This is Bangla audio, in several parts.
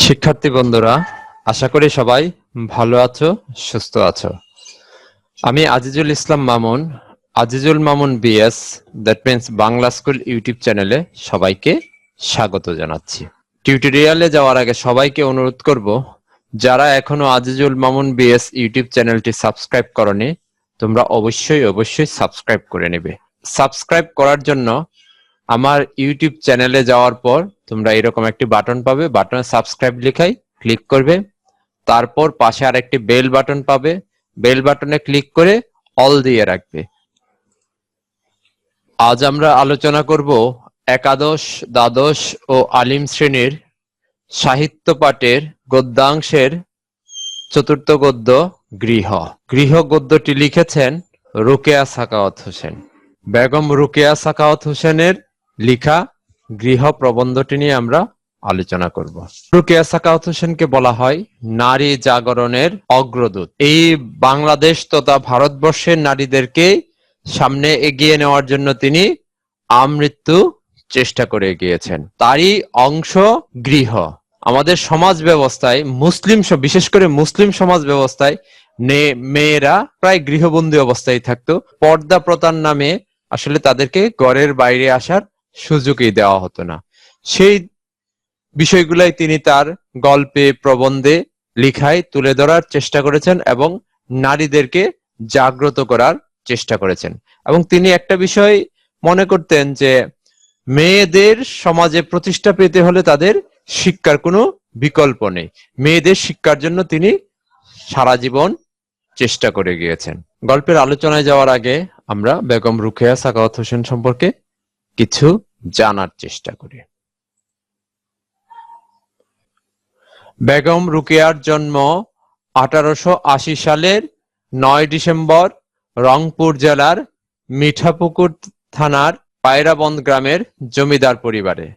শিক্ষার্থী বন্ধুরা, আশা করি সবাই ভালো আছো, সুস্থ আছো। আমি Azizul Islam Mamun, Azizul Mamun BS, that means Bangla school YouTube চ্যানেলে সবাইকে স্বাগত জানাচ্ছি। টিউটোরিয়ালে যাওয়ার আগে সবাইকে অনুরোধ করব, যারা এখনো আজিজুল মামুন বিএস ইউটিউব চ্যানেলটি সাবস্ক্রাইব করনি, তোমরা অবশ্যই সাবস্ক্রাইব করে নেবে। সাবস্ক্রাইব করার জন্য আমার ইউটিউব চ্যানেলে যাওয়ার পর তোমরা এরকম একটি বাটন পাবে, বাটনে সাবস্ক্রাইব লেখায় ক্লিক করবে। তারপর পাশে আরেকটি বেল বাটন পাবে, বেল বাটনে ক্লিক করে অল দিয়ে রাখবে। আজ আমরা আলোচনা করব একাদশ, দ্বাদশ ও আলিম শ্রেণীর সাহিত্য পাঠের গদ্যাংশের চতুর্থ গদ্য গৃহ। গৃহ গদ্যটি লিখেছেন রোকেয়া সাখাওয়াত হোসেন। বেগম রোকেয়া সাখাওয়াত হোসেনের লিখা গৃহ প্রবন্ধটি নিয়ে আমরা আলোচনা করব। রোকেয়া সাখাওয়াত হোসেনকে বলা হয় নারী জাগরণের অগ্রদূত। এই বাংলাদেশ তথা ভারতবর্ষের নারীদেরকে সামনে এগিয়ে নেওয়ার জন্য তিনি আমৃত্যু চেষ্টা করে গিয়েছেন। তারই অংশ গৃহ। আমাদের সমাজ ব্যবস্থায় বিশেষ করে মুসলিম সমাজ ব্যবস্থায় মেয়েরা প্রায় গৃহবন্দী অবস্থায় থাকতো। পর্দা প্রথার নামে আসলে তাদেরকে ঘরের বাইরে আসার সুযোগই দেওয়া হতো না। সেই বিষয়গুলাই তিনি তার গল্পে, প্রবন্ধে, লিখায় তুলে ধরার চেষ্টা করেছেন এবং নারীদেরকে জাগ্রত করার চেষ্টা করেছেন। এবং তিনি একটা বিষয় মনে করতেন যে মেয়েদের সমাজে প্রতিষ্ঠা পেতে হলে তাদের শিক্ষার কোনো বিকল্প নেই। মেয়েদের শিক্ষার জন্য তিনি সারা জীবন চেষ্টা করে গিয়েছেন। গল্পের আলোচনায় যাওয়ার আগে আমরা বেগম রোকেয়া সাখাওয়াত হোসেন সম্পর্কে কিছু জানার চেষ্টা করি। বেগম রোকেয়ার জন্ম 1880 সালের 9 ডিসেম্বর রংপুর জেলার মিঠাপুকুর থানার পায়রাবন্দ গ্রামের জমিদার পরিবারে।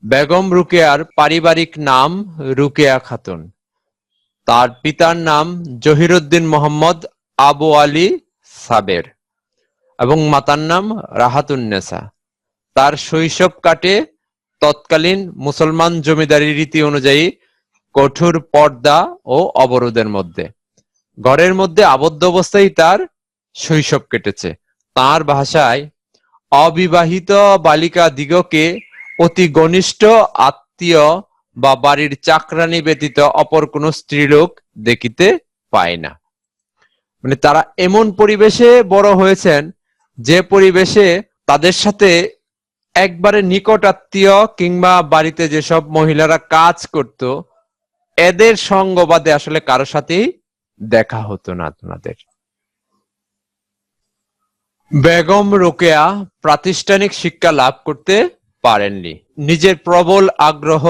বেগম রোকেয়ার পারিবারিক নাম রোকেয়া খাতুন। তার পিতার নাম জহিরুদ্দিন মোহাম্মদ আবু আলী সাবের এবং মাতার নাম রাহাতুন্নেসা। তার শৈশব কাটে তৎকালীন মুসলমান জমিদারি রীতি অনুযায়ী কঠোর পর্দা ও অবরোধের মধ্যে। ঘরের মধ্যে আবদ্ধ অবস্থায় তার শৈশব কেটেছে। তার ভাষায় অবিবাহিত বালিকা দিগকে অতি ঘনিষ্ঠ আত্মীয় বা বাড়ির চাকরানী ব্যতীত অপর কোন স্ত্রীলোক দেখিতে পায় না। মানে তারা এমন পরিবেশে বড় হয়েছেন যে পরিবেশে তাদের সাথে একবারে নিকট আত্মীয় কিংবা বাড়িতে যেসব মহিলারা কাজ করত এদের সঙ্গ বাদে আসলে কারো সাথেই দেখা হতো না তাদের। বেগম রোকেয়া প্রাতিষ্ঠানিক শিক্ষা লাভ করতে পারেননি। নিজের প্রবল আগ্রহ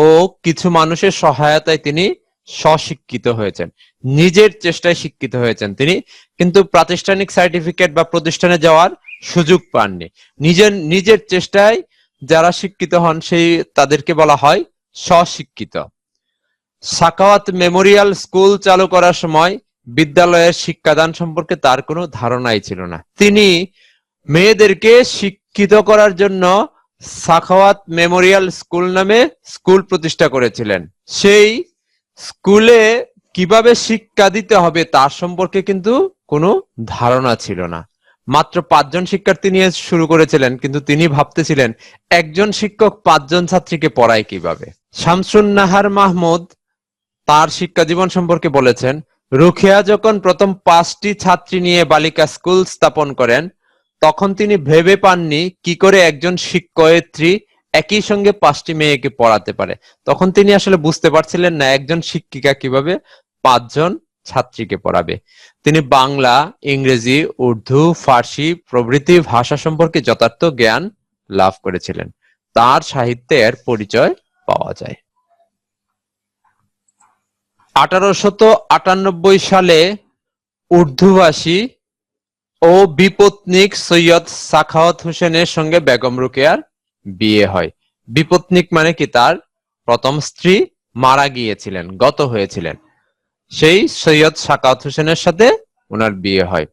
ও কিছু মানুষের সহায়তায় তিনি স্বশিক্ষিত হয়েছেন, নিজের চেষ্টায় শিক্ষিত হয়েছেন তিনি, কিন্তু প্রাতিষ্ঠানিক সার্টিফিকেট বা প্রতিষ্ঠানে যাওয়ার সুযোগ পাননি। নিজের চেষ্টায় যারা শিক্ষিত হন তাদেরকে বলা হয় স্বশিক্ষিত। সাখাওয়াত মেমোরিয়াল স্কুল চালু করার সময় বিদ্যালয়ের শিক্ষাদান সম্পর্কে তার কোনো ধারণাই ছিল না। তিনি মেয়েদেরকে শিক্ষিত করার জন্য সাখাওয়াত মেমোরিয়াল স্কুল নামে স্কুল প্রতিষ্ঠা করেছিলেন। সেই স্কুলে কিভাবে শিক্ষা দিতে হবে তার সম্পর্কে কিন্তু কোনো ধারণা ছিল না। মাত্র 5 জন শিক্ষার্থী নিয়ে শুরু করেছিলেন, কিন্তু তিনি ভাবতেছিলেন একজন শিক্ষক 5 জন ছাত্রীকে পড়ায় কিভাবে। শামসুন নাহার মাহমুদ তার শিক্ষা জীবন সম্পর্কে বলেছেন, রোকেয়া যখন প্রথম 5টি ছাত্রী নিয়ে বালিকা স্কুল স্থাপন করেন তখন তিনি ভেবে পাননি কি করে একজন শিক্ষয়িত্রী একই সঙ্গে 5টি মেয়েকে পড়াতে পারে। তখন তিনি আসলে বুঝতে পারছিলেন না একজন শিক্ষিকা কিভাবে 5 জন ছাত্রীকে পড়াবে। তিনি বাংলা, ইংরেজি, উর্দু, ফার্সি প্রভৃতি ভাষা সম্পর্কে যথার্থ জ্ঞান লাভ করেছিলেন। তার সাহিত্যের পরিচয় পাওয়া যায়। 1898 সালে উর্দুভাষী ও বিপত্নিক সৈয়দ সাখাওয়াত হোসেনের সঙ্গে বেগম রোকেয়ার বিয়ে হয়। বিপত্নিক মানে কি, তার প্রথম স্ত্রী মারা গিয়েছিলেন, গত হয়েছিলেন। সেই সৈয়দ সাখাওয়াত হোসেনের সাথে ওনার বিয়ে হয়।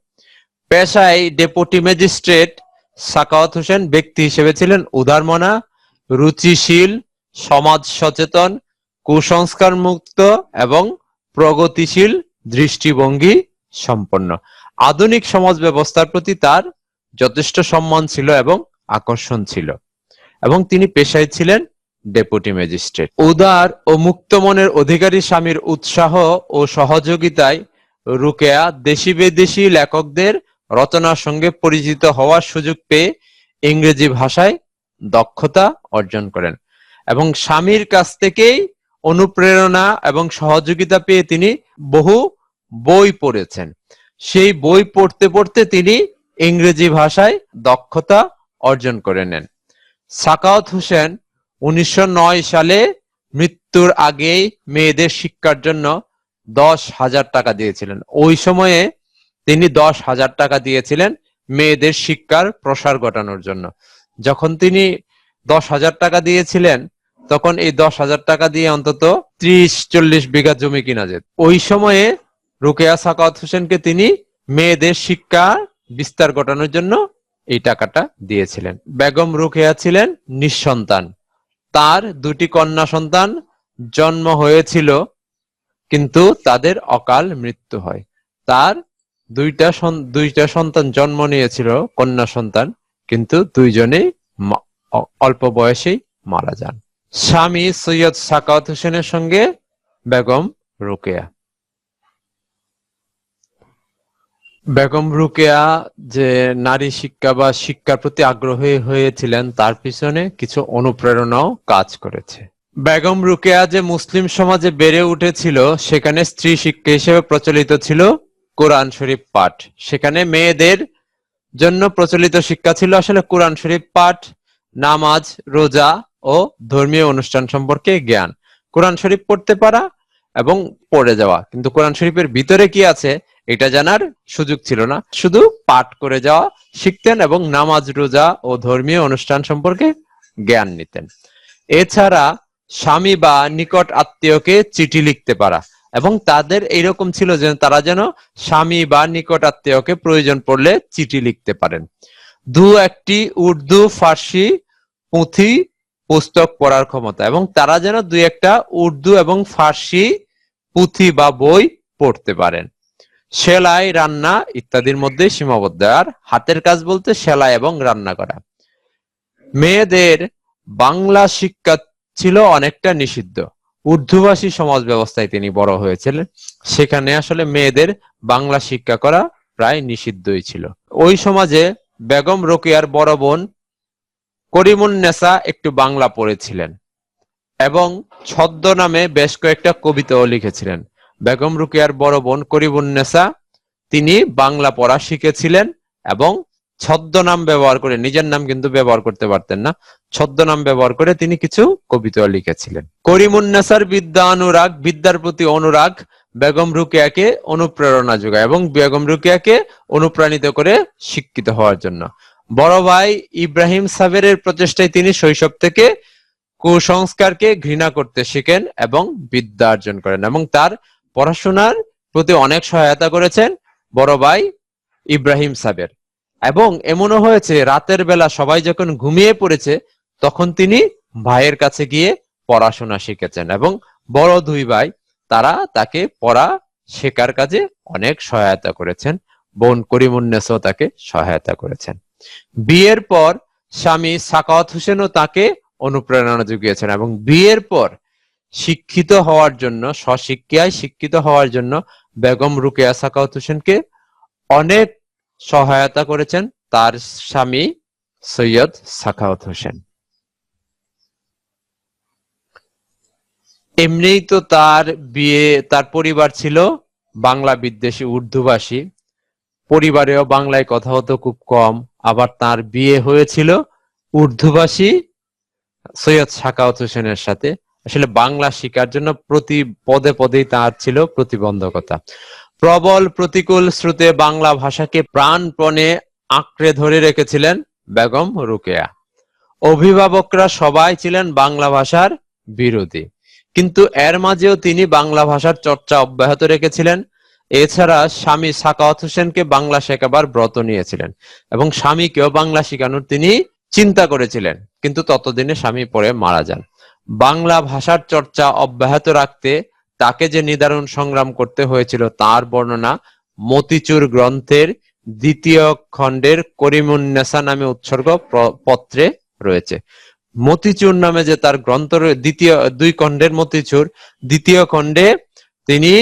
পেশায় ডেপুটি ম্যাজিস্ট্রেট সাখাওয়াত হোসেন ব্যক্তি হিসেবে ছিলেন উদারমনা, রুচিশীল, সমাজ সচেতন, কুসংস্কার মুক্ত এবং প্রগতিশীল দৃষ্টিভঙ্গি সম্পন্ন। আধুনিক সমাজ ব্যবস্থার প্রতি তার যথেষ্ট সম্মান ছিল এবং আকর্ষণ ছিল, এবং তিনি পেশায় ছিলেন ডেপুটি ম্যাজিস্ট্রেট। উদার ও মুক্ত মনের অধিকারী স্বামীর উৎসাহ ও সহযোগিতায় রুকেয়া দেশি বিদেশি লেখকদের রচনার সঙ্গে পরিচিত হওয়ার সুযোগ পেয়ে ইংরেজি ভাষায় দক্ষতা অর্জন করেন, এবং স্বামীর কাছ থেকেই অনুপ্রেরণা এবং সহযোগিতা পেয়ে তিনি বহু বই পড়েছেন। সেই বই পড়তে পড়তে তিনি ইংরেজি ভাষায় দক্ষতা অর্জন করে নেন। সাখাওয়াত হোসেন 1909 সালে মৃত্যুর আগেই মেয়েদের শিক্ষার জন্য 10,000 টাকা দিয়েছিলেন। ওই সময়ে তিনি 10,000 টাকা দিয়েছিলেন মেয়েদের শিক্ষার প্রসার ঘটানোর জন্য। যখন তিনি 10,000 টাকা দিয়েছিলেন, তখন এই 10,000 টাকা দিয়ে অন্তত 30-40 বিঘা জমি কিনা যেত। ওই সময়ে রুকেয়া সাখাওয়াত হোসেনকে তিনি মেয়েদের শিক্ষা বিস্তার ঘটানোর জন্য এই টাকাটা দিয়েছিলেন। বেগম রুকেয়া ছিলেন নিঃসন্তান। তার 2টি কন্যা সন্তান জন্ম হয়েছিল, কিন্তু তাদের অকাল মৃত্যু হয়। তার দুইটা সন্তান জন্ম নিয়েছিল, কন্যা সন্তান, কিন্তু দুইজনেই অল্প বয়সেই মারা যান। স্বামী সৈয়দ সাখাওয়াত হোসেনের সঙ্গে বেগম রুকেয়া। বেগম রুকেয়া যে নারী শিক্ষা বা শিক্ষার প্রতি আগ্রহী হয়েছিলেন, তার পিছনে কিছু অনুপ্রেরণাও কাজ করেছে। বেগম রুকেয়া যে মুসলিম সমাজে বেড়ে উঠেছিল, সেখানে স্ত্রী শিক্ষা হিসেবে প্রচলিত ছিল কোরআন শরীফ পাঠ। সেখানে মেয়েদের জন্য প্রচলিত শিক্ষা ছিল আসলে কোরআন শরীফ পাঠ, নামাজ, রোজা ও ধর্মীয় অনুষ্ঠান সম্পর্কে জ্ঞান। কোরআন শরীফ পড়তে পারা এবং পড়ে যাওয়া, কিন্তু কোরআন শরীফের ভিতরে কি আছে এটা জানার সুযোগ ছিল না। শুধু পাঠ করে যাওয়া শিখতেন এবং নামাজ, রোজা ও ধর্মীয় অনুষ্ঠান সম্পর্কে জ্ঞান নিতেন। এছাড়া স্বামী বা নিকট আত্মীয়কে চিঠি লিখতে পারা, এবং তাদের এইরকম ছিল যে তারা যেন স্বামী বা নিকট আত্মীয়কে প্রয়োজন পড়লে চিঠি লিখতে পারেন। 2-1টি উর্দু, ফার্সি পুঁথি পুস্তক পড়ার ক্ষমতা, এবং তারা যেন 2-1টা উর্দু এবং ফার্সি পুঁথি বা বই পড়তে পারেন। সেলাই, রান্না ইত্যাদির মধ্যে সীমাবদ্ধ। আর হাতের কাজ বলতে সেলাই এবং রান্না করা। মেয়েদের বাংলা শিক্ষা ছিল অনেকটা নিষিদ্ধ। উর্দুভাষী সমাজ ব্যবস্থায় তিনি বড় হয়েছিলেন, সেখানে আসলে মেয়েদের বাংলা শিক্ষা করা প্রায় নিষিদ্ধই ছিল। ওই সমাজে বেগম রোকেয়ার বড় বোন করিমুন্নেসা একটু বাংলা পড়েছিলেন এবং ছদ্মনামে বেশ কয়েকটা কবিতাও লিখেছিলেন। বেগম রোকেয়ার বড় বোন করিমুন্নেসা তিনি বাংলা পড়া শিখেছিলেন এবং ছদ্মনাম ব্যবহার করে, নিজের নাম কিন্তু ব্যবহার করতে পারতেন না, ছদ্মনাম ব্যবহার করে তিনি কিছু কবিতা লিখেছিলেন। করিমুন্নেসার বিদ্যার প্রতি অনুরাগ বেগম রোকেয়াকে অনুপ্রেরণা যোগায় এবং বেগম রোকেয়াকে অনুপ্রাণিত করে শিক্ষিত হওয়ার জন্য। বড় ভাই ইব্রাহিম সাবেরের প্রচেষ্টায় তিনি শৈশব থেকে কুসংস্কারকে ঘৃণা করতে শিখেন এবং বিদ্যা অর্জন করেন, এবং তার পড়াশোনার প্রতি অনেক সহায়তা করেছেন বড় ভাই ইব্রাহিম সাবের। এবং এমনও হয়েছে রাতের বেলা সবাই যখন ঘুমিয়ে পড়েছে, তখন তিনি ভাইয়ের কাছে গিয়ে পড়াশোনা শিখেছেন, এবং বড় 2 ভাই তারা তাকে পড়া শেখার কাজে অনেক সহায়তা করেছেন। বোন করিমুন্নেসাও তাকে সহায়তা করেছেন। বিয়ের পর স্বামী সাখাওয়াত হোসেনও তাকে অনুপ্রেরণা জুগিয়েছেন, এবং বিয়ের পর শিক্ষিত হওয়ার জন্য, স্বশিক্ষায় শিক্ষিত হওয়ার জন্য বেগম রোকেয়া সাখাওয়াত হোসেনকে অনেক সহায়তা করেছেন তার স্বামী সৈয়দ সাখাওয়াত হোসেন। এমনিই তো তার পরিবার ছিল বাংলা বিদ্বেষী, উর্দুভাষী, পরিবারেও বাংলায় কথা হতো খুব কম। আবার তার বিয়ে হয়েছিল উর্দুভাষী সৈয়দ সাখাওয়াত হোসেনের সাথে। আসলে বাংলা শিখার জন্য প্রতি পদে পদেই তার ছিল প্রতিবন্ধকতা। প্রবল প্রতিকূল স্রোতে বাংলা ভাষাকে প্রাণপণে আঁকড়ে ধরে রেখেছিলেন বেগম রোকেয়া। অভিভাবকরা সবাই ছিলেন বাংলা ভাষার বিরোধী, কিন্তু এর মাঝেও তিনি বাংলা ভাষার চর্চা অব্যাহত রেখেছিলেন। এছাড়া স্বামী সাখাওয়াত হোসেনকে বাংলা শেখাবার ব্রত নিয়েছিলেন, এবং স্বামীকেও বাংলা শেখানোর তিনি চিন্তা করেছিলেন, কিন্তু ততদিনে স্বামী পরে মারা যান। বাংলা ভাষার চর্চা অব্যাহত রাখতে তাকে যে নিদারুণ সংগ্রাম করতে হয়েছিল তার বর্ণনা মতিচুর গ্রন্থের দ্বিতীয় খণ্ডের করিমুন্নেসা নামে উৎসর্গ পত্রে রয়েছে। মতিচুর নামে যে তার গ্রন্থ, দ্বিতীয় 2 খণ্ডের মতিচুর, দ্বিতীয় খণ্ডে তিনি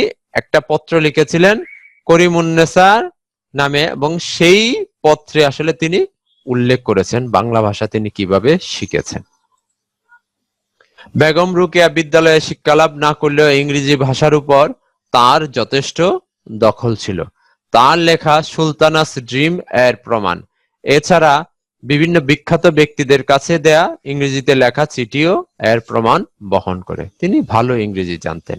একটা পত্র লিখেছিলেন করিমুন্নেসা নামে, এবং সেই পত্রে আসলে তিনি উল্লেখ করেছেন বাংলা ভাষা তিনি কিভাবে শিখেছেন। বেগম রোকেয়া বিদ্যালয়ে শিক্ষালাভ না করলেও ইংরেজি ভাষার উপর তার যথেষ্ট দখল ছিল। তার লেখা সুলতানাস ড্রিম এর প্রমাণ। এছাড়া বিভিন্ন বিখ্যাত ব্যক্তিদের কাছে দেয়া ইংরেজিতে লেখা চিঠিও এর প্রমাণ বহন করে। তিনি ভালো ইংরেজি জানতেন।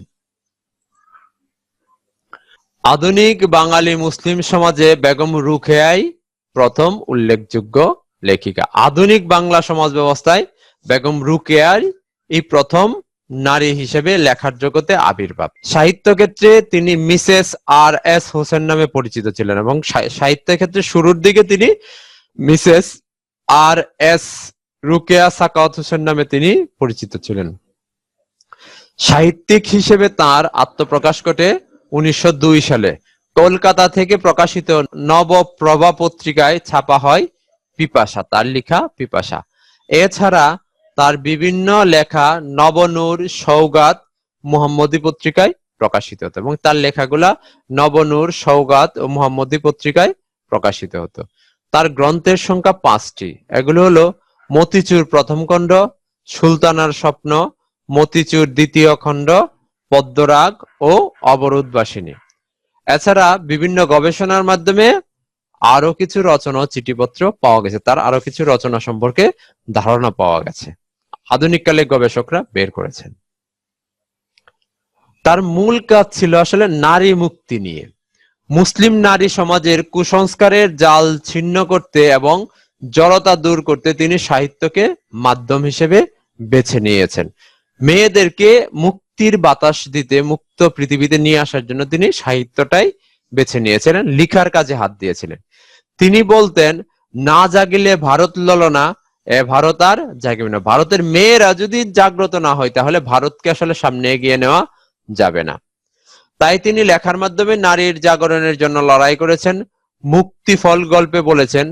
আধুনিক বাঙালি মুসলিম সমাজে বেগম রোকেয়াই প্রথম উল্লেখযোগ্য লেখিকা। আধুনিক বাংলা সমাজ ব্যবস্থায় বেগম রোকেয়াই এই প্রথম নারী হিসেবে লেখার জগতে আবির্ভাব। সাহিত্য ক্ষেত্রে তিনি মিসেস আর এস হোসেন নামে পরিচিত ছিলেন, এবং সাহিত্য ক্ষেত্রে শুরুর দিকে তিনি মিসেস আর এস রোকেয়া সাখাওয়াত হোসেন নামে তিনি পরিচিত ছিলেন। সাহিত্যিক হিসেবে তার আত্মপ্রকাশ ঘটে 1902 সালে। কলকাতা থেকে প্রকাশিত নবপ্রভা পত্রিকায় ছাপা হয় পিপাসা, তার লেখা পিপাসা। এছাড়া তার বিভিন্ন লেখা নবনূর, সওগাত, মুহাম্মদী পত্রিকায় প্রকাশিত হতো, এবং তার লেখাগুলা নবনূর, সওগাত ও মুহাম্মদী পত্রিকায় প্রকাশিত হতো। তার গ্রন্থের সংখ্যা 5টি। এগুলো হলো মতিচুর প্রথম খণ্ড, সুলতানার স্বপ্ন, মতিচুর দ্বিতীয় খণ্ড, পদ্মরাগ ও অবরোধবাসিনী। এছাড়া বিভিন্ন গবেষণার মাধ্যমে আরো কিছু রচনা, চিঠিপত্র পাওয়া গেছে, তার আরো কিছু রচনা সম্পর্কে ধারণা পাওয়া গেছে, আধুনিককালে গবেষকরা বের করেছেন। তার মূল কাজ ছিল আসলে নারী মুক্তি নিয়ে। মুসলিম নারী সমাজের কুসংস্কারের জাল ছিন্ন করতে এবং জড়তা দূর করতে তিনি সাহিত্যকে মাধ্যম হিসেবে বেছে নিয়েছেন। মেয়েদেরকে মুক্তির বাতাস দিতে, মুক্ত পৃথিবীতে নিয়ে আসার জন্য তিনি সাহিত্যটাই বেছে নিয়েছিলেন, লিখার কাজে হাত দিয়েছিলেন। তিনি বলতেন, না জাগিলে ভারত ললনা, ভারত আর জাগিবে না। ভারতের মেয়েরা যদি জাগ্রত না হয় তাহলে ভারতকে আসলে সামনে এগিয়ে নেওয়া যাবে না। তাই তিনি লেখার মাধ্যমে নারীর জাগরণের জন্য লড়াই করেছেন। মুক্তি ফল গল্পে বলেছেন,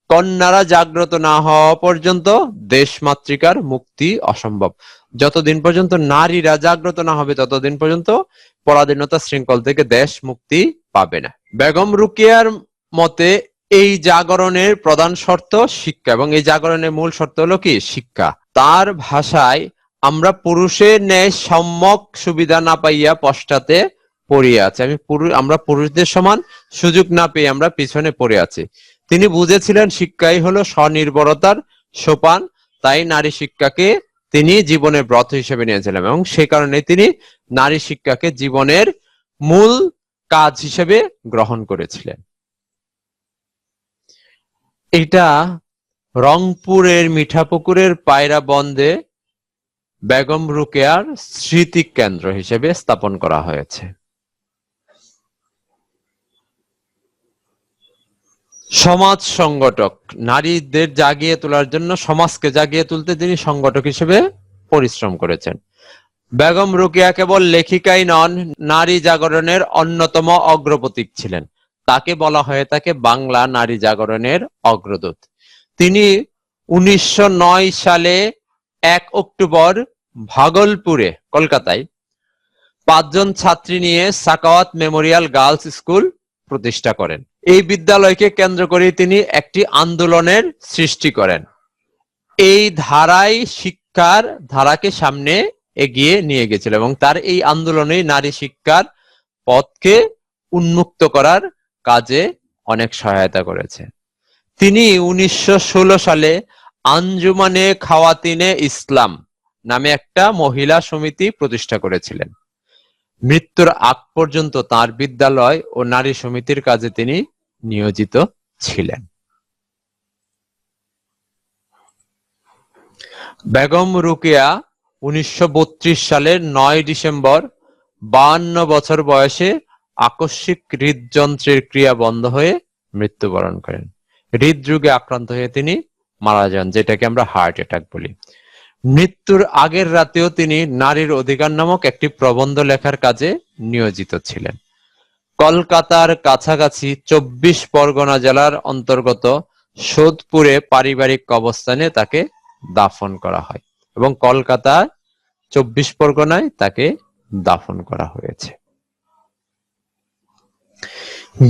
কন্যারা জাগ্রত না হওয়া পর্যন্ত দেশ মাতৃকার মুক্তি অসম্ভব। যতদিন পর্যন্ত নারীরা জাগ্রত না হবে ততদিন পর্যন্ত পরাধীনতা শৃঙ্খল থেকে দেশ মুক্তি পাবে না। বেগম রোকেয়ার মতে এই জাগরণের প্রধান শর্ত শিক্ষা, এবং এই জাগরণের মূল শর্ত হলো কি? শিক্ষা। তার ভাষায়, আমরা পুরুষের ন্যায় সম্যক সুবিধা না পাইয়া পশ্চাতে পড়িয়া আছি। আমরা পুরুষদের সমান সুযোগ না পেয়ে আমরা পিছনে পড়ে আছি। তিনি বুঝেছিলেন শিক্ষাই হলো স্বনির্ভরতার সোপান, তাই নারী শিক্ষাকে তিনি জীবনের ব্রত হিসেবে নিয়েছিলেন, এবং সে কারণে তিনি নারী শিক্ষাকে জীবনের মূল কাজ হিসেবে গ্রহণ করেছিলেন। এটা রংপুরের মিঠাপুকুরের পায়রা বন্দে বেগম রোকেয়ার স্মৃতি কেন্দ্র হিসেবে স্থাপন করা হয়েছে। সমাজ সংগঠক, নারীদের জাগিয়ে তোলার জন্য, সমাজকে জাগিয়ে তুলতে তিনি সংগঠক হিসেবে পরিশ্রম করেছেন। বেগম রোকেয়া কেবল লেখিকাই নন, নারী জাগরণের অন্যতম অগ্রপথিক ছিলেন। তাকে বলা হয়ে থাকে বাংলা নারী জাগরণের অগ্রদূত। তিনি 1909 সালে 1 অক্টোবর ভাগলপুরে, কলকাতায় 5 জন ছাত্রী নিয়ে সাখাওয়াত মেমোরিয়াল গার্লস স্কুল প্রতিষ্ঠা করেন। এই বিদ্যালয়কে কেন্দ্র করে তিনি একটি আন্দোলনের সৃষ্টি করেন। এই ধারায় শিক্ষার ধারাকে সামনে এগিয়ে নিয়ে গেছিল, এবং তার এই আন্দোলনে নারী শিক্ষার পথকে উন্মুক্ত করার কাজে অনেক সহায়তা করেছে। তিনি 1916 সালে আঞ্জুমানে খাওয়াতিনে ইসলাম নামে একটা মহিলা সমিতি প্রতিষ্ঠা করেছিলেন। মৃত্যুর আগ পর্যন্ত তার বিদ্যালয় ও নারী সমিতির কাজে তিনি নিয়োজিত ছিলেন। বেগম রোকেয়া 1932 সালের 9 ডিসেম্বর 52 বছর বয়সে আকস্মিক হৃদযন্ত্রের ক্রিয়া বন্ধ হয়ে মৃত্যুবরণ করেন। হৃদরোগে আক্রান্ত হয়ে তিনি মারা যান, যেটাকে আমরা হার্ট অ্যাটাক বলি। মৃত্যুর আগের রাতেও তিনি নারীর অধিকার নামক একটি প্রবন্ধ লেখার কাজে নিয়োজিত ছিলেন। কলকাতার কাছাকাছি 24 পরগনা জেলার অন্তর্গত সোদপুরে পারিবারিক কবরস্থানে তাকে দাফন করা হয় এবং কলকাতার 24 পরগনায় তাকে দাফন করা হয়েছে।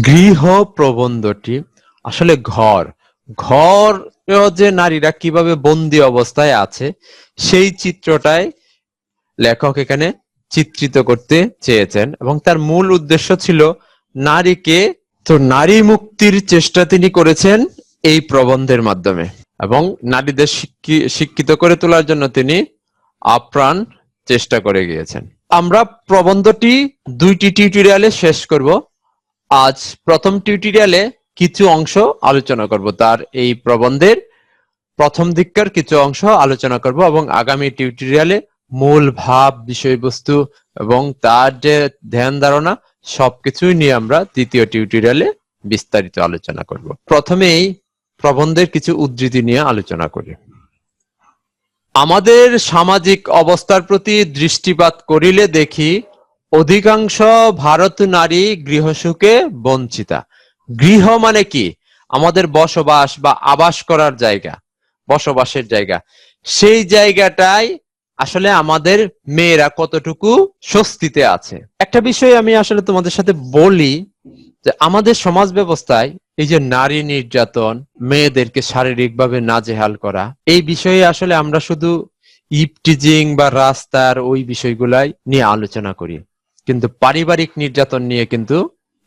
গৃহ প্রবন্ধটি আসলে ঘর যে নারীরা কিভাবে বন্দি অবস্থায় আছে সেই চিত্রটাই লেখক এখানে চিত্রিত করতে চেয়েছেন এবং তার মূল উদ্দেশ্য ছিল নারী মুক্তির চেষ্টা তিনি করেছেন এই প্রবন্ধের মাধ্যমে এবং নারীদের শিক্ষিত করে তোলার জন্য তিনি আপ্রাণ চেষ্টা করে গিয়েছেন। আমরা প্রবন্ধটি 2টি টিউটোরিয়ালে শেষ করব। আজ প্রথম টিউটোরিয়ালে কিছু অংশ আলোচনা করব, তার এই প্রবন্ধের প্রথম দিককার কিছু অংশ আলোচনা করব এবং আগামী টিউটোরিয়ালে মূল ভাব, বিষয়বস্তু এবং তার যে ধ্যান ধারণা সবকিছুই নিয়ে আমরা দ্বিতীয় টিউটোরিয়ালে বিস্তারিত আলোচনা করব। প্রথমেই প্রবন্ধের কিছু উদ্ধৃতি নিয়ে আলোচনা করি। আমাদের সামাজিক অবস্থার প্রতি দৃষ্টিপাত করিলে দেখি অধিকাংশ ভারত নারী গৃহসুখে বঞ্চিতা। গৃহ মানে কি? আমাদের বসবাস বা আবাস করার জায়গা, বসবাসের জায়গা। সেই জায়গাটায় আসলে আমাদের মেয়েরা কতটুকু স্বস্তিতে আছে। একটা বিষয় আমি আসলে তোমাদের সাথে বলি যে আমাদের সমাজ ব্যবস্থায় এই যে নারী নির্যাতন, মেয়েদেরকে শারীরিকভাবে নাজেহাল করা, এই বিষয়ে আসলে আমরা শুধু ইভটিজিং বা রাস্তার ওই বিষয়গুলাই নিয়ে আলোচনা করি, কিন্তু পারিবারিক নির্যাতন নিয়ে কিন্তু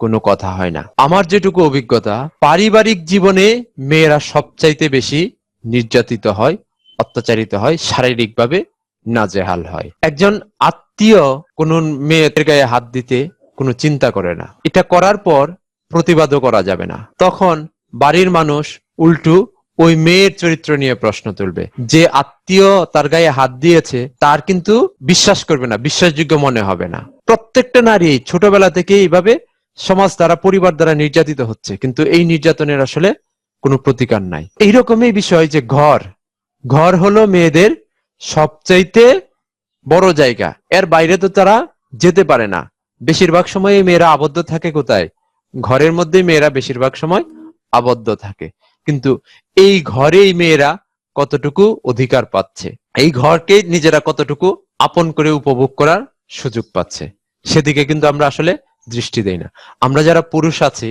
কোনো কথা হয় না। আমার যেটুকু অভিজ্ঞতা, পারিবারিক জীবনে মেয়েরা সবচাইতে বেশি নির্যাতিত হয়, অত্যাচারিত হয়, শারীরিকভাবে নাজেহাল হয়। একজন আত্মীয় কোন মেয়েদের গায়ে হাত দিতে কোনো চিন্তা করে না, এটা করার পর প্রতিবাদও করা যাবে না। তখন বাড়ির মানুষ উল্টো ওই মেয়ের চরিত্র নিয়ে প্রশ্ন তুলবে। যে আত্মীয় তার গায়ে হাত দিয়েছে তার কিন্তু বিশ্বাস করবে না, বিশ্বাসযোগ্য মনে হবে না। প্রত্যেকটা নারী ছোটবেলা থেকে এইভাবে সমাজ দ্বারা, পরিবার দ্বারা নির্যাতিত হচ্ছে, কিন্তু এই নির্যাতনের আসলে কোনো প্রতিকার নাই। এইরকমই বিষয় যে ঘর হলো মেয়েদের সবচাইতে বড় জায়গা, এর বাইরে তো তারা যেতে পারে না। বেশিরভাগ সময় মেয়েরা আবদ্ধ থাকে কোথায়? ঘরের মধ্যে মেয়েরা বেশিরভাগ সময় আবদ্ধ থাকে। কিন্তু এই ঘরেই মেয়েরা কতটুকু অধিকার পাচ্ছে, এই ঘরকে নিজেরা কতটুকু আপন করে উপভোগ করার সুযোগ পাচ্ছে, সেদিকে কিন্তু আমরা আসলে দৃষ্টি দেই না। আমরা যারা পুরুষ আছি,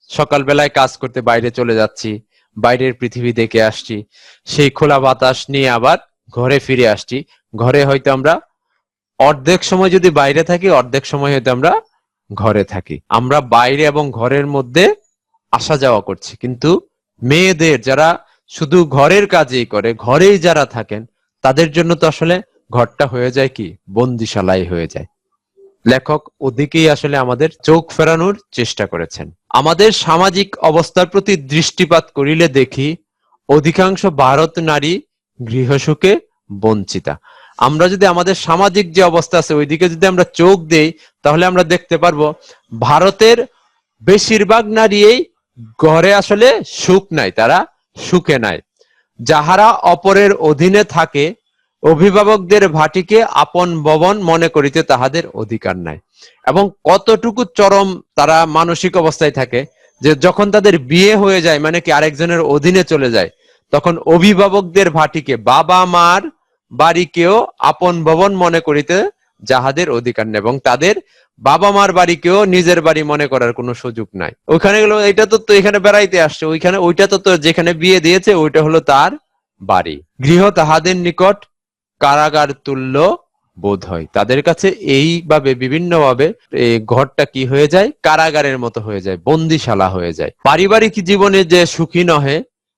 সকালবেলায় কাজ করতে বাইরে চলে যাচ্ছি, বাইরের পৃথিবী দেখে আসছি, সেই খোলা বাতাস নিয়ে আবার ঘরে ফিরে আসছি। ঘরে হয়তো আমরা অর্ধেক সময় যদি বাইরে থাকি, অর্ধেক সময় হয়তো আমরা ঘরে থাকি। আমরা বাইরে এবং ঘরের মধ্যে আসা যাওয়া করছি, কিন্তু মেয়েদের যারা শুধু ঘরের কাজেই করে, ঘরেই যারা থাকেন, তাদের জন্য তো আসলে ঘরটা হয়ে যায় কি বন্দিশালাই হয়ে যায়। লেখক ওদিকেই আসলে আমাদের চোখ ফেরানোর চেষ্টা করেছেন। আমাদের সামাজিক অবস্থার প্রতি দৃষ্টিপাত করিলে দেখি অধিকাংশ ভারত নারী গৃহসুখে বঞ্চিতা। আমরা যদি আমাদের সামাজিক যে অবস্থা আছে ওইদিকে যদি আমরা চোখ দেই, তাহলে আমরা দেখতে পারবো ভারতের বেশিরভাগ নারী ঘরে আসলে সুখ নাই, তারা সুখে নাই। যাহারা অপরের অধীনে থাকে, অভিভাবকদের ভাটিকে আপন ভবন মনে করিতে তাহাদের অধিকার নাই। এবং কতটুকু চরম তারা মানসিক অবস্থায় থাকে যে যখন তাদের বিয়ে হয়ে যায়, মানে কি আরেকজনের অধীনে চলে যায়, তখন অভিভাবকদের ভাটিকে, বাবা মার বাড়িকেও আপন ভবন মনে করিতে যাহাদের অধিকার নেই, এবং তাদের বাবা মার বাড়িকেও নিজের বাড়ি মনে করার কোনো সুযোগ নাই। ওইখানে গেল, এটা তো এখানে বেড়াইতে আসছে, ওইখানে ওইটা তো যেখানে বিয়ে দিয়েছে ওইটা হলো তার বাড়ি। গৃহ তাহাদের নিকট কারাগার তুল্য বোধ হয়। তাদের কাছে এইভাবে বিভিন্নভাবে এই ঘরটা কি হয়ে যায়? কারাগারের মতো হয়ে যায়, বন্দিশালা হয়ে যায়। পারিবারিক জীবনে যে সুখী নহে,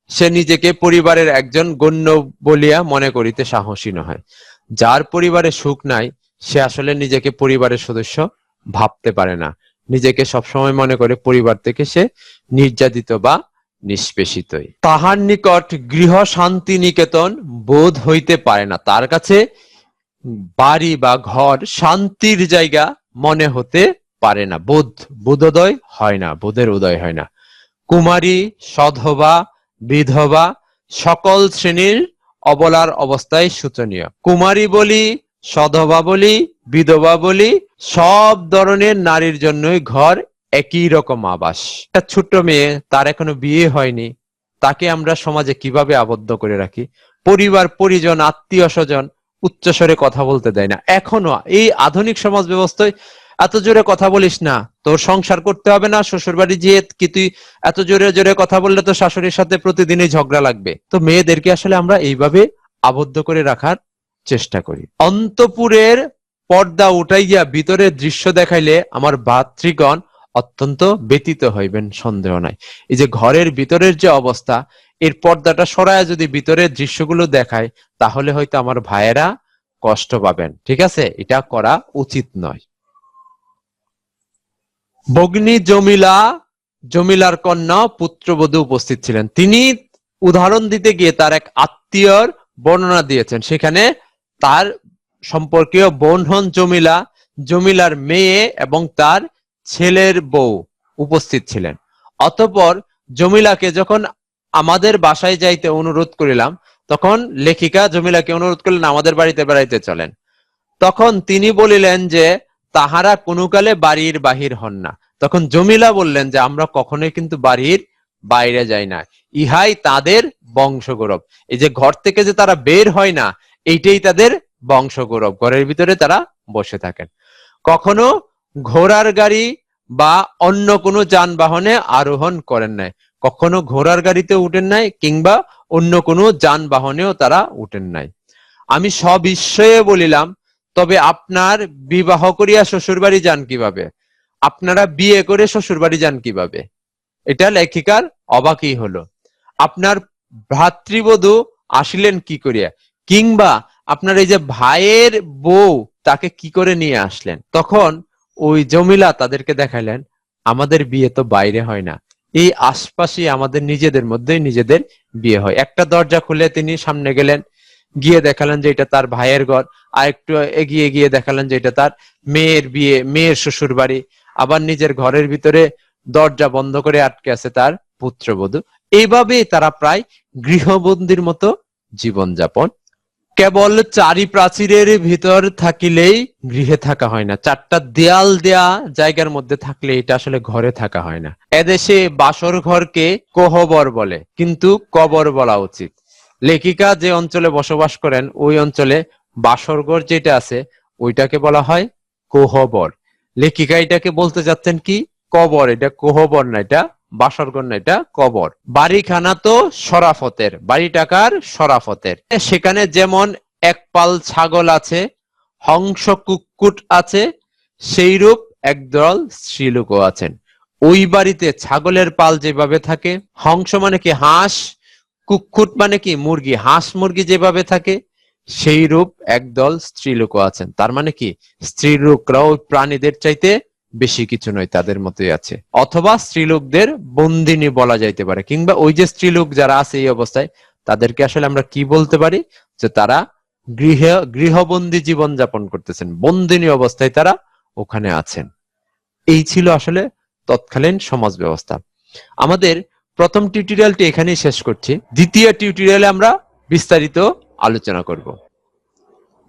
সে নিজেকে পরিবারের একজন গণ্য বলিয়া মনে করিতে সাহসী নহে। যার পরিবারে সুখ নাই, সে আসলে নিজেকে পরিবারের সদস্য ভাবতে পারে না, নিজেকে সবসময় মনে করে পরিবার থেকে সে নির্যাতিত বা নিষ্পেষিতই। তাহার নিকট গৃহ শান্তি নিকেতন বোধ হইতে পারে না। তার কাছে বাড়ি বা ঘর শান্তির জায়গা মনে হতে পারে না, বোধোদয় হয় না, বোধের উদয় হয় না। কুমারী, সধবা, বিধবা সকল শ্রেণীর অবলার অবস্থায় শোচনীয়। কুমারী বলি, সধবা বলি, বিধবা বলি, সব ধরনের নারীর জন্যই ঘর একই রকম আবাস। একটা ছোট্ট মেয়ে, তার এখনো বিয়ে হয়নি, তাকে আমরা সমাজে কিভাবে আবদ্ধ করে রাখি? পরিবার পরিজন আত্মীয় স্বজন উচ্চস্বরে কথা বলতে দেয় না। এখনো এই আধুনিক সমাজ ব্যবস্থায় এত জোরে কথা বলিস না, তোর সংসার করতে হবে না, শ্বশুর বাড়ি যেয়ে কি তুই এত জোরে জোরে কথা বললে তো শাশুড়ির সাথে প্রতিদিনই ঝগড়া লাগবে। তো মেয়েদেরকে আসলে আমরা এইভাবে আবদ্ধ করে রাখার চেষ্টা করি। অন্তপুরের পর্দা উঠাইয়া ভিতরের দৃশ্য দেখাইলে আমার ভাতৃগণ অত্যন্ত ব্যতীত হইবেন, সন্দেহ নাই। এই যে ঘরের ভিতরের যে অবস্থা, এর পর্দাটা সরায় যদি ভিতরের দৃশ্যগুলো দেখায়, তাহলে হয়তো আমার ভাইয়েরা কষ্ট পাবেন। ঠিক আছে, এটা করা উচিত নয়। ভগ্নী জমিলা, জমিলার কন্যা পুত্রবধূ উপস্থিত ছিলেন। তিনি উদাহরণ দিতে গিয়ে তার এক আত্মীয়র বর্ণনা দিয়েছেন। সেখানে তার সম্পর্কীয় বোন হন জমিলা, জমিলার মেয়ে এবং তার ছেলের বউ উপস্থিত ছিলেন। অতঃপর জমিলাকে যখন আমাদের বাসায় যাইতে অনুরোধ করিলাম, তখন লেখিকা জমিলাকে অনুরোধ করলেন আমাদের বাড়িতে বেড়াইতে চলেন। তখন তিনি বলিলেন যে তাহারা কোনো কালে বাড়ির বাহির হন না। তখন জমিলা বললেন যে আমরা কখনোই কিন্তু বাড়ির বাইরে যাই না, ইহাই তাদের বংশগৌরব। এই যে ঘর থেকে যে তারা বের হয় না, এইটাই তাদের বংশগৌরব। ঘরের ভিতরে তারা বসে থাকেন। কখনো ঘোড়ার গাড়ি বা অন্য কোনো যানবাহনে আরোহণ করেন নাই, কখনো ঘোড়ার গাড়িতে উঠেন নাই, কিংবা অন্য কোনো যানবাহনেও তারা উঠেন নাই। আমি সবিস্ময়ে বলিলাম, তবে আপনার বিবাহ করিয়া শ্বশুর বাড়ি যান কিভাবে? আপনারা বিয়ে করে শ্বশুর বাড়ি যান কিভাবে? এটা লেখিকার অবাকই হলো। আপনার ভ্রাতৃবধূ আসিলেন কি করিয়া, কিংবা আপনার এই যে ভাইয়ের বউ, তাকে কি করে নিয়ে আসলেন? তখন ওই জমিলা তাদেরকে দেখাইলেন আমাদের বিয়ে তো বাইরে হয় না, এই আশপাশে আমাদের নিজেদের মধ্যেই নিজেদের বিয়ে হয়। একটা দরজা খুলে তিনি সামনে গেলেন, গিয়ে দেখালেন যে এটা তার ভাইয়ের ঘর, আর একটু এগিয়ে গিয়ে দেখালেন যে এটা তার মেয়ের বিয়ে, মেয়ের শ্বশুর বাড়ি। আবার নিজের ঘরের ভিতরে দরজা বন্ধ করে আটকে আছে তার পুত্রবধূ। এইভাবে তারা প্রায় গৃহবন্দীর মতো জীবনযাপন। কেবল চারি প্রাচীরের ভিতর থাকিলেই গৃহে থাকা হয় না, চারটা দেয়াল দেয়া জায়গার মধ্যে থাকলে এটা আসলে ঘরে থাকা হয় না। এদেশে বাসর ঘরকে কোহবর বলে, কিন্তু কবর বলা উচিত। লেখিকা যে অঞ্চলে বসবাস করেন, ওই অঞ্চলে বাসরঘর যেটা আছে ওইটাকে বলা হয় কোহবর। লেখিকা এটাকে বলতে যাচ্ছেন কি কবর। এটা কোহবর না, এটা বাসরঘর না, এটা কবর। বাড়িখানা তো শরাফতের, বাড়ি টাকার শরাফতের। সেখানে যেমন এক পাল ছাগল আছে, হংস কুক্কুট আছে, সেইরূপ একদল স্ত্রীলোকও আছেন। ওই বাড়িতে ছাগলের পাল যেভাবে থাকে, হংস মানে কি হাঁস, কুক্কুট মানে কি মুরগি, হাঁস মুরগি যেভাবে থাকে, সেই রূপ একদল স্ত্রীলোকও আছেন। তার মানে কি স্ত্রীলোকরাও প্রাণীদের চাইতে বেশি কিছু নয়, তাদের মতোই আছে। অথবা স্ত্রীলোকদের বন্দিনী বলা যাইতে পারে, কিংবা ওই যে স্ত্রীলোক যারা আছে এই অবস্থায়, তাদেরকে আসলে আমরা কি বলতে পারি, যে তারা গৃহবন্দী জীবন যাপন করতেছেন, বন্দিনী অবস্থায় তারা ওখানে আছেন। এই ছিল আসলে তৎকালীন সমাজ ব্যবস্থা। আমাদের প্রথম টিউটোরিয়ালটি এখানেই শেষ করছি। দ্বিতীয় টিউটোরিয়ালে আমরা বিস্তারিত আলোচনা করব।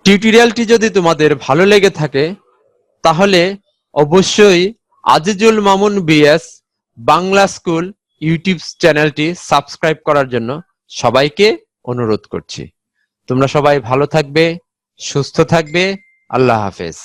টিউটোরিয়ালটি যদি তোমাদের ভালো লেগে থাকে, তাহলে অবশ্যই Azizul Mamun BS Bangla school YouTube চ্যানেলটি সাবস্ক্রাইব করার জন্য সবাইকে অনুরোধ করছি। তোমরা সবাই ভালো থাকবে, সুস্থ থাকবে। আল্লাহ হাফেজ।